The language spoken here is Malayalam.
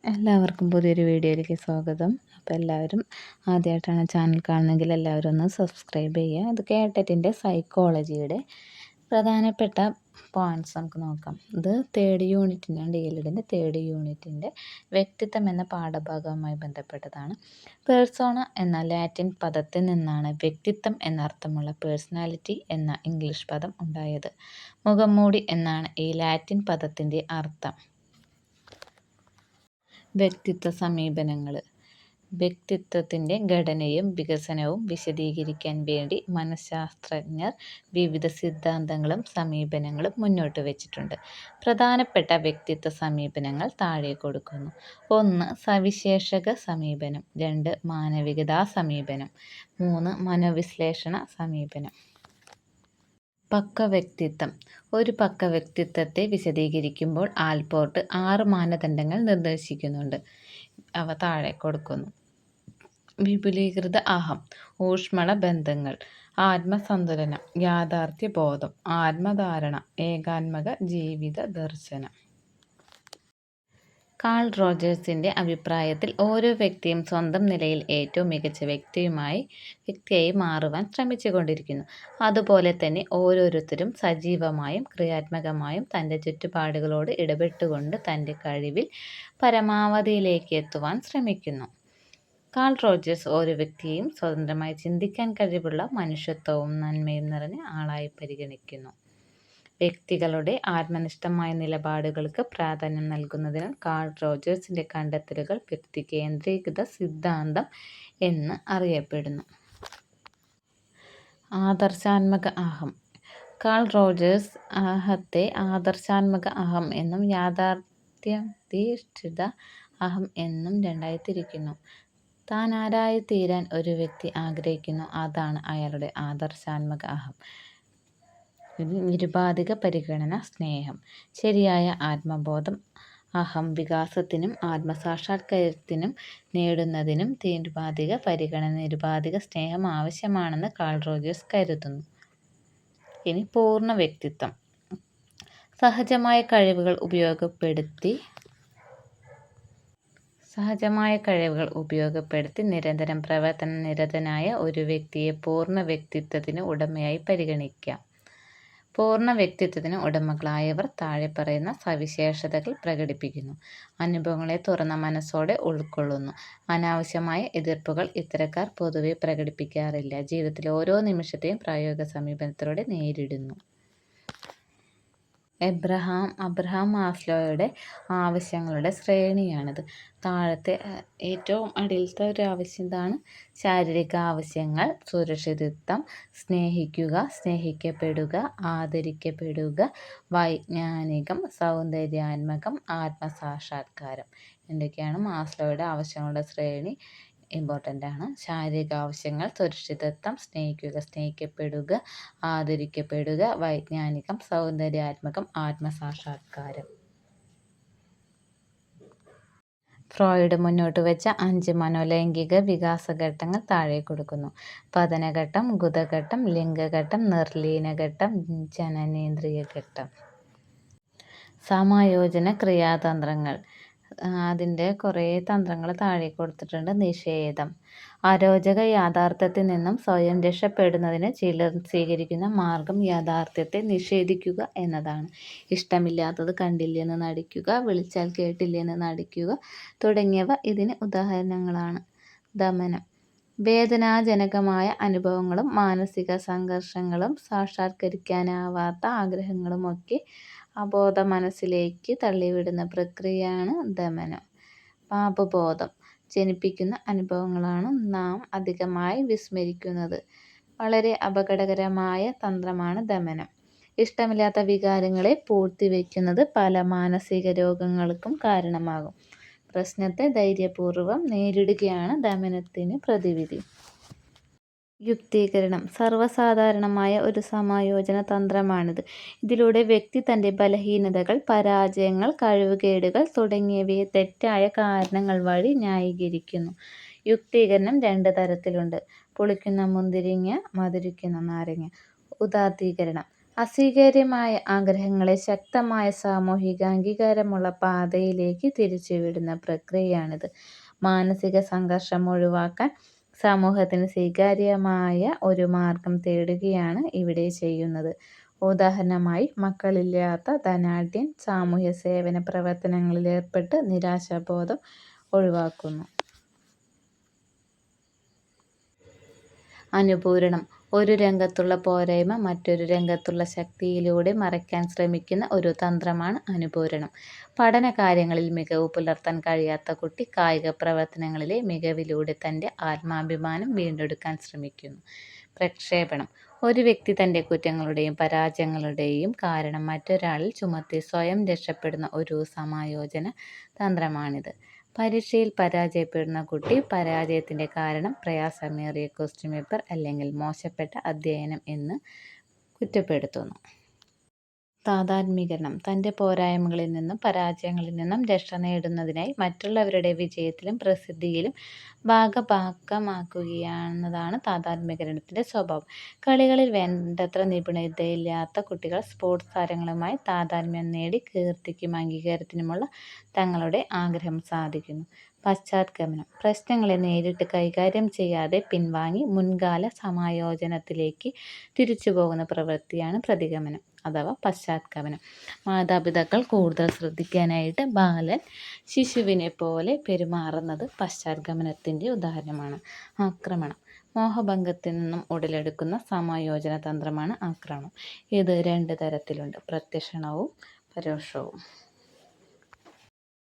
എല്ലാവർക്കും പുതിയൊരു വീഡിയോയിലേക്ക് സ്വാഗതം. അപ്പോൾ എല്ലാവരും ആദ്യമായിട്ടാണ് ചാനൽ കാണുന്നതെങ്കിൽ എല്ലാവരും ഒന്ന് സബ്സ്ക്രൈബ് ചെയ്യുക. ഇത് കേട്ടറ്റിൻ്റെ സൈക്കോളജിയുടെ പ്രധാനപ്പെട്ട പോയിൻറ്റ്സ് നമുക്ക് നോക്കാം. ഇത് തേർഡ് യൂണിറ്റിൻ്റെ DLEDൻ്റെ തേർഡ് യൂണിറ്റിൻ്റെ വ്യക്തിത്വം എന്ന പാഠഭാഗവുമായി ബന്ധപ്പെട്ടതാണ്. പേഴ്സോണ എന്ന ലാറ്റിൻ പദത്തിൽ നിന്നാണ് വ്യക്തിത്വം എന്നർത്ഥമുള്ള പേഴ്സണാലിറ്റി എന്ന ഇംഗ്ലീഷ് പദം ഉണ്ടായത്. മുഖംമൂടി എന്നാണ് ഈ ലാറ്റിൻ പദത്തിൻ്റെ അർത്ഥം. വ്യക്തിത്വ സമീപനങ്ങൾ. വ്യക്തിത്വത്തിൻ്റെ ഘടനയും വികസനവും വിശദീകരിക്കാൻ വേണ്ടി മനഃശാസ്ത്രജ്ഞർ വിവിധ സിദ്ധാന്തങ്ങളും സമീപനങ്ങളും മുന്നോട്ട് വച്ചിട്ടുണ്ട്. പ്രധാനപ്പെട്ട വ്യക്തിത്വ സമീപനങ്ങൾ താഴെ കൊടുക്കുന്നു. 1. സവിശേഷക സമീപനം. 2. മാനവികതാ സമീപനം. 3. മനോവിശ്ലേഷണ സമീപനം. പക്ക വ്യക്തിത്വം. ഒരു പക്ക വ്യക്തിത്വത്തെ വിശദീകരിക്കുമ്പോൾ ആൽപോർട്ട് 6 മാനദണ്ഡങ്ങൾ നിർദ്ദേശിക്കുന്നുണ്ട്. അവ താഴെ കൊടുക്കുന്നു. വിപുലീകൃത അഹം, ഊഷ്മള ബന്ധങ്ങൾ, ആത്മസന്തുലനം, യാഥാർത്ഥ്യബോധം, ആത്മധാരണ, ഏകാത്മക ജീവിത ദർശനം. കാൾ റോജേഴ്സിൻ്റെ അഭിപ്രായത്തിൽ ഓരോ വ്യക്തിയും സ്വന്തം നിലയിൽ ഏറ്റവും മികച്ച വ്യക്തിയായി മാറുവാൻ ശ്രമിച്ചുകൊണ്ടിരിക്കുന്നു. അതുപോലെ തന്നെ ഓരോരുത്തരും സജീവമായും ക്രിയാത്മകമായും തൻ്റെ ചുറ്റുപാടുകളോട് ഇടപെട്ടുകൊണ്ട് തൻ്റെ കഴിവിൽ പരമാവധിയിലേക്ക് എത്തുവാൻ ശ്രമിക്കുന്നു. കാൾ റോജേഴ്സ് ഓരോ വ്യക്തിയെയും സ്വതന്ത്രമായി ചിന്തിക്കാൻ കഴിവുള്ള മനുഷ്യത്വവും നന്മയും നിറഞ്ഞ ആളായി പരിഗണിക്കുന്നു. വ്യക്തികളുടെ ആത്മനിഷ്ഠമായ നിലപാടുകൾക്ക് പ്രാധാന്യം നൽകുന്നതിനാൽ കാൾ റോജേഴ്സിൻ്റെ കണ്ടെത്തലുകൾ വ്യക്തി കേന്ദ്രീകൃത സിദ്ധാന്തം എന്ന് അറിയപ്പെടുന്നു. ആദർശാത്മക അഹം. കാൾ റോജേഴ്സ് അഹത്തെ ആദർശാത്മക അഹം എന്നും യാഥാർത്ഥ്യാധിഷ്ഠിത അഹം എന്നും രണ്ടായി തിരിക്കുന്നു. താൻ ആരായിത്തീരാൻ ഒരു വ്യക്തി ആഗ്രഹിക്കുന്നു, അതാണ് അയാളുടെ ആദർശാത്മക അഹം. നിരുപാധിക പരിഗണന, സ്നേഹം. ശരിയായ ആത്മബോധം. അഹം വികാസത്തിനും ആത്മസാക്ഷാത്കാരത്തിനും നേടുന്നതിനും നിരുപാധിക പരിഗണന, നിരുപാധിക സ്നേഹം ആവശ്യമാണെന്ന് കാൾ റോജേഴ്സ് കരുതുന്നു. ഇനി പൂർണ്ണ വ്യക്തിത്വം. സഹജമായ കഴിവുകൾ ഉപയോഗപ്പെടുത്തി നിരന്തരം പ്രവർത്തന നിരതനായ ഒരു വ്യക്തിയെ പൂർണ്ണ വ്യക്തിത്വത്തിന് ഉടമയായി പരിഗണിക്കാം. പൂർണ്ണ വ്യക്തിത്വത്തിന് ഉടമകളായവർ താഴെ പറയുന്ന സവിശേഷതകൾ പ്രകടിപ്പിക്കുന്നു. അനുഭവങ്ങളെ തുറന്ന മനസ്സോടെ ഉൾക്കൊള്ളുന്നു. അനാവശ്യമായ എതിർപ്പുകൾ ഇത്തരക്കാർ പൊതുവെ പ്രകടിപ്പിക്കാറില്ല. ജീവിതത്തിലെ ഓരോ നിമിഷത്തെയും പ്രായോഗിക സമീപനത്തിലൂടെ നേരിടുന്നു. അബ്രഹാം മാസ്ലോയുടെ ആവശ്യങ്ങളുടെ ശ്രേണിയാണിത്. താഴത്തെ ഏറ്റവും അടിയിലത്തെ ഒരു ആവശ്യം ഇതാണ്. ശാരീരിക ആവശ്യങ്ങൾ: സുരക്ഷിതത്വം, സ്നേഹിക്കുക, സ്നേഹിക്കപ്പെടുക, ആദരിക്കപ്പെടുക, വൈജ്ഞാനികം, സൗന്ദര്യാത്മകം, ആത്മസാക്ഷാത്കാരം. എന്തൊക്കെയാണ് മാസ്ലോയുടെ ആവശ്യങ്ങളുടെ ശ്രേണി? ഇമ്പോർട്ടൻ്റ് ആണ്. ശാരീരിക ആവശ്യങ്ങൾ: സുരക്ഷിതത്വം, സ്നേഹിക്കുക, സ്നേഹിക്കപ്പെടുക, ആദരിക്കപ്പെടുക, വൈജ്ഞാനികം, സൗന്ദര്യാത്മകം, ആത്മസാക്ഷാത്കാരം. ഫ്രോയിഡ് മുന്നോട്ട് വെച്ച 5 മനോലൈംഗിക വികാസഘട്ടങ്ങൾ താഴെ കൊടുക്കുന്നു. പതനഘട്ടം, ഗുദഘട്ടം, ലിംഗഘട്ടം, നിർലീനഘട്ടം, ജനനേന്ദ്രിയ ഘട്ടം. സമായോജന ക്രിയാതന്ത്രങ്ങൾ. അതിൻ്റെ കുറേ തന്ത്രങ്ങൾ താഴെ കൊടുത്തിട്ടുണ്ട്. നിഷേധം. അരോചക യാഥാർത്ഥ്യത്തിൽ നിന്നും സ്വയം രക്ഷപ്പെടുന്നതിന് ചിലർ സ്വീകരിക്കുന്ന മാർഗം യാഥാർത്ഥ്യത്തെ നിഷേധിക്കുക എന്നതാണ്. ഇഷ്ടമില്ലാത്തത് കണ്ടില്ലെന്ന് നടിക്കുക, വിളിച്ചാൽ കേട്ടില്ലെന്ന് നടിക്കുക തുടങ്ങിയവ ഇതിന് ഉദാഹരണങ്ങളാണ്. ദമനം. വേദനാജനകമായ അനുഭവങ്ങളും മാനസിക സംഘർഷങ്ങളും സാക്ഷാത്കരിക്കാനാവാത്ത ആഗ്രഹങ്ങളുമൊക്കെ അബോധ മനസ്സിലേക്ക് തള്ളിവിടുന്ന പ്രക്രിയയാണ് ദമനം. പാപബോധം ജനിപ്പിക്കുന്ന അനുഭവങ്ങളാണ് നാം അധികമായി വിസ്മരിക്കുന്നത്. വളരെ അപകടകരമായ തന്ത്രമാണ് ദമനം. ഇഷ്ടമില്ലാത്ത വികാരങ്ങളെ പൂഴ്ത്തിവെക്കുന്നത് പല മാനസിക രോഗങ്ങൾക്കും കാരണമാകും. പ്രശ്നത്തെ ധൈര്യപൂർവ്വം നേരിടുകയാണ് ദമനത്തിന് പ്രതിവിധി. യുക്തീകരണം. സർവ്വസാധാരണമായ ഒരു സമായോജന തന്ത്രമാണിത്. ഇതിലൂടെ വ്യക്തി തൻ്റെ ബലഹീനതകൾ, പരാജയങ്ങൾ, കഴിവുകേടുകൾ തുടങ്ങിയവയെ തെറ്റായ കാരണങ്ങൾ വഴി ന്യായീകരിക്കുന്നു. യുക്തീകരണം 2 തരത്തിലുണ്ട്: പുളിക്കുന്ന മുന്തിരിങ്ങ, മധുരിക്കുന്ന നാരങ്ങ. ഉദാത്തീകരണം. അസ്വീകാര്യമായ ആഗ്രഹങ്ങളെ ശക്തമായ സാമൂഹിക അംഗീകാരമുള്ള പാതയിലേക്ക് തിരിച്ചുവിടുന്ന പ്രക്രിയയാണിത്. മാനസിക സംഘർഷം ഒഴിവാക്കാൻ സമൂഹത്തിന് സ്വീകാര്യമായ ഒരു മാർഗം തേടുകയാണ് ഇവിടെ ചെയ്യുന്നത്. ഉദാഹരണമായി, മക്കളില്ലാത്ത ധനാഢ്യൻ സാമൂഹ്യ സേവന പ്രവർത്തനങ്ങളിലേർപ്പെട്ട് നിരാശാബോധം ഒഴിവാക്കുന്നു. അനുപൂരണം: ഒരു രംഗത്തുള്ള പോരായ്മ മറ്റൊരു രംഗത്തുള്ള ശക്തിയിലൂടെ മറയ്ക്കാൻ ശ്രമിക്കുന്ന ഒരു തന്ത്രമാണ് അനുപൂരണം. പഠനകാര്യങ്ങളിൽ മികവ് പുലർത്താൻ കഴിയാത്ത കുട്ടി കായിക പ്രവർത്തനങ്ങളിലെ മികവിലൂടെ തൻ്റെ ആത്മാഭിമാനം വീണ്ടെടുക്കാൻ ശ്രമിക്കുന്നു. പ്രക്ഷേപണം: ഒരു വ്യക്തി തൻ്റെ കുറ്റങ്ങളുടെയും പരാജയങ്ങളുടെയും കാരണം മറ്റൊരാളിൽ ചുമത്തി സ്വയം രക്ഷപ്പെടുന്ന ഒരു സമായോജന തന്ത്രമാണിത്. പരീക്ഷയിൽ പരാജയപ്പെടുന്ന കുട്ടി പരാജയത്തിൻ്റെ കാരണം പ്രയാസമേറിയ ക്വസ്റ്റ്യൻ പേപ്പർ അല്ലെങ്കിൽ മോശപ്പെട്ട അധ്യയനം എന്ന് കുറ്റപ്പെടുത്തുന്നു. താതാത്മ്യീകരണം: തൻ്റെ പോരായ്മകളിൽ നിന്നും പരാജയങ്ങളിൽ നിന്നും രക്ഷ നേടുന്നതിനായി മറ്റുള്ളവരുടെ വിജയത്തിലും പ്രസിദ്ധിയിലും ഭാഗഭാക്കാകുകയെന്നതാണ് താതാത്മ്യീകരണത്തിൻ്റെ സ്വഭാവം. കളികളിൽ വേണ്ടത്ര നിപുണതയില്ലാത്ത കുട്ടികൾ സ്പോർട്സ് താരങ്ങളുമായി താതാത്മ്യം നേടി കീർത്തിക്കും അംഗീകാരത്തിനുമുള്ള തങ്ങളുടെ ആഗ്രഹം സാധിക്കുന്നു. പശ്ചാത്ഗമനം: പ്രശ്നങ്ങളെ നേരിട്ട് കൈകാര്യം ചെയ്യാതെ പിൻവാങ്ങി മുൻകാല സമായോജനത്തിലേക്ക് തിരിച്ചുപോകുന്ന പ്രവൃത്തിയാണ് പ്രതിഗമനം അഥവാ പശ്ചാത്ഗമനം. മാതാപിതാക്കൾ കൂടുതൽ ശ്രദ്ധിക്കാനായിട്ട് ബാലൻ ശിശുവിനെ പോലെ പെരുമാറുന്നത് പശ്ചാത്ഗമനത്തിൻ്റെ ഉദാഹരണമാണ്. ആക്രമണം: മോഹഭംഗത്തിൽ നിന്നും ഉടലെടുക്കുന്ന സമായോജന തന്ത്രമാണ് ആക്രമണം. ഇത് 2 തരത്തിലുണ്ട്: പ്രത്യക്ഷവും പരോക്ഷവും.